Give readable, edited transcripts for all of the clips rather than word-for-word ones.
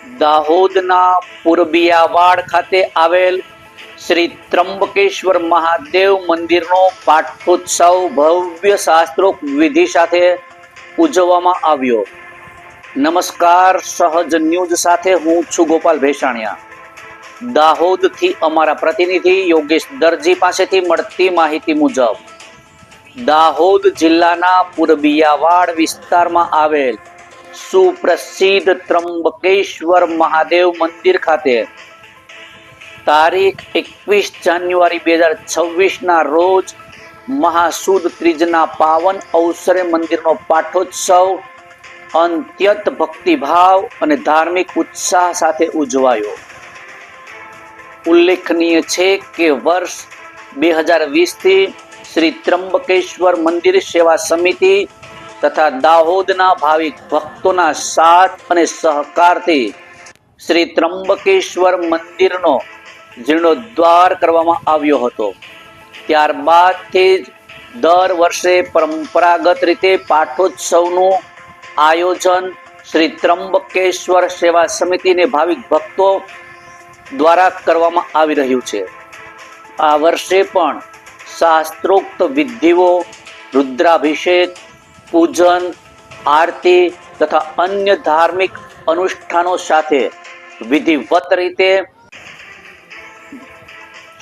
દાહોદના પુરબિયાવાડ ખાતે આવેલ શ્રી ત્રંબકેશ્વર મહાદેવ મંદિરનો પાઠોત્સવ ભવ્ય શાસ્ત્રોક્ત વિધિ સાથે ઉજવવામાં આવ્યો. નમસ્કાર, સહજ ન્યૂઝ સાથે હું છું ગોપાલ ભેસાણિયા. દાહોદથી અમારા પ્રતિનિધિ યોગેશ દરજી પાસેથી મળતી માહિતી મુજબ દાહોદ જિલ્લાના પુરબિયાવાડ વિસ્તારમાં આવેલ સુપ્રસિદ્ધ ત્રંબકેશ્વર મહાદેવ મંદિર ખાતે તારીખ 21 જાન્યુઆરી 2026ના રોજ મહાસુદ ત્રીજના પાવન અવસરે મંદિરનો પાઠોત્સવ અત્યંત ભક્તિભાવ અને ધાર્મિક ઉત્સાહ સાથે ઉજવાયો. ઉલ્લેખનીય છે કે વર્ષ 2020થી શ્રી ત્રંબકેશ્વર મંદિર સેવા સમિતિ તથા દાહોદના ભાવિક ભક્તોના સાથ અને સહકારથી શ્રી ત્રંબકેશ્વર મંદિરનો જીર્ણોદ્ધાર કરવામાં આવ્યો હતો. ત્યારબાદથી જ દર વર્ષે પરંપરાગત રીતે પાઠોત્સવનું આયોજન શ્રી ત્રંબકેશ્વર સેવા સમિતિને ભાવિક ભક્તો દ્વારા કરવામાં આવી રહ્યું છે. આ વર્ષે પણ શાસ્ત્રોક્ત વિધિઓ, રુદ્રાભિષેક, પૂજન, આરતી તથા અન્ય ધાર્મિક અનુષ્ઠાનો સાથે વિધિવત રીતે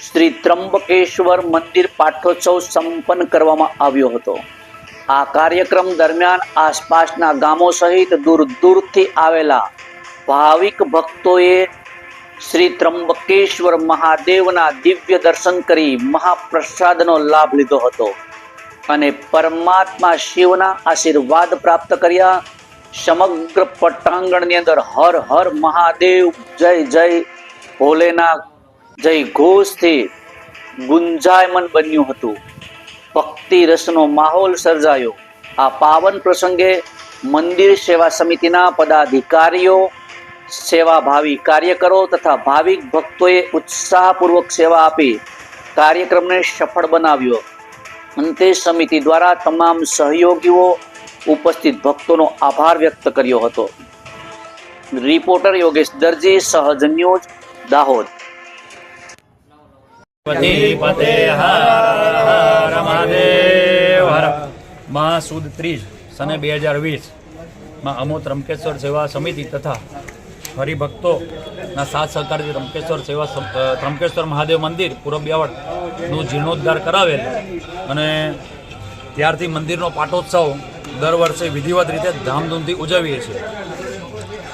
શ્રી ત્રંબકેશ્વર મંદિર પાઠોત્સવ સંપન્ન કરવામાં આવ્યો હતો. આ કાર્યક્રમ દરમિયાન આસપાસના ગામો સહિત દૂર દૂરથી આવેલા ભાવિક ભક્તોએ શ્રી ત્રંબકેશ્વર મહાદેવના દિવ્ય દર્શન કરી મહાપ્રસાદનો લાભ લીધો હતો અને પરમાત્મા શિવના આશીર્વાદ પ્રાપ્ત કર્યા. સમગ્ર પટાંગણની અંદર હર હર મહાદેવ, જય જય ભોલેનાથ, જય ઘોષથી ગુંજાયમન બન્યું હતું. ભક્તિ રસનો માહોલ સર્જાયો. આ પાવન પ્રસંગે મંદિર સેવા સમિતિના પદાધિકારીઓ, સેવાભાવી કાર્યકરો તથા ભાવિક ભક્તોએ ઉત્સાહપૂર્વક સેવા આપી કાર્યક્રમને સફળ બનાવ્યો. અંતે સમિતિ દ્વારા તમામ સહયોગીઓ ઉપસ્થિત ભક્તોનો આભાર વ્યક્ત કર્યો હતો. રિપોર્ટર યોગેશ દરજી, સહજ ન્યૂઝ, દાહોદ. મહાસુદ ત્રીજ સને 2020 માં અમો ત્રંબકેશ્વર સેવા સમિતિ તથા હરિભક્તોના સાથ સહકારથી ત્રંબકેશ્વર મહાદેવ મંદિર પુરબિયાવાડનું જીર્ણોદ્ધાર કરાવેલ અને ત્યારથી મંદિરનો પાઠોત્સવ દર વર્ષે વિધિવત રીતે ધામધૂમથી ઉજવીએ છીએ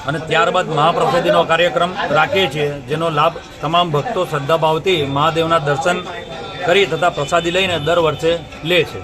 અને ત્યારબાદ મહાપ્રસાદીનો કાર્યક્રમ રાખીએ છીએ, જેનો લાભ તમામ ભક્તો શ્રદ્ધાભાવથી મહાદેવના દર્શન કરી તથા પ્રસાદી લઈને દર વર્ષે લે છે.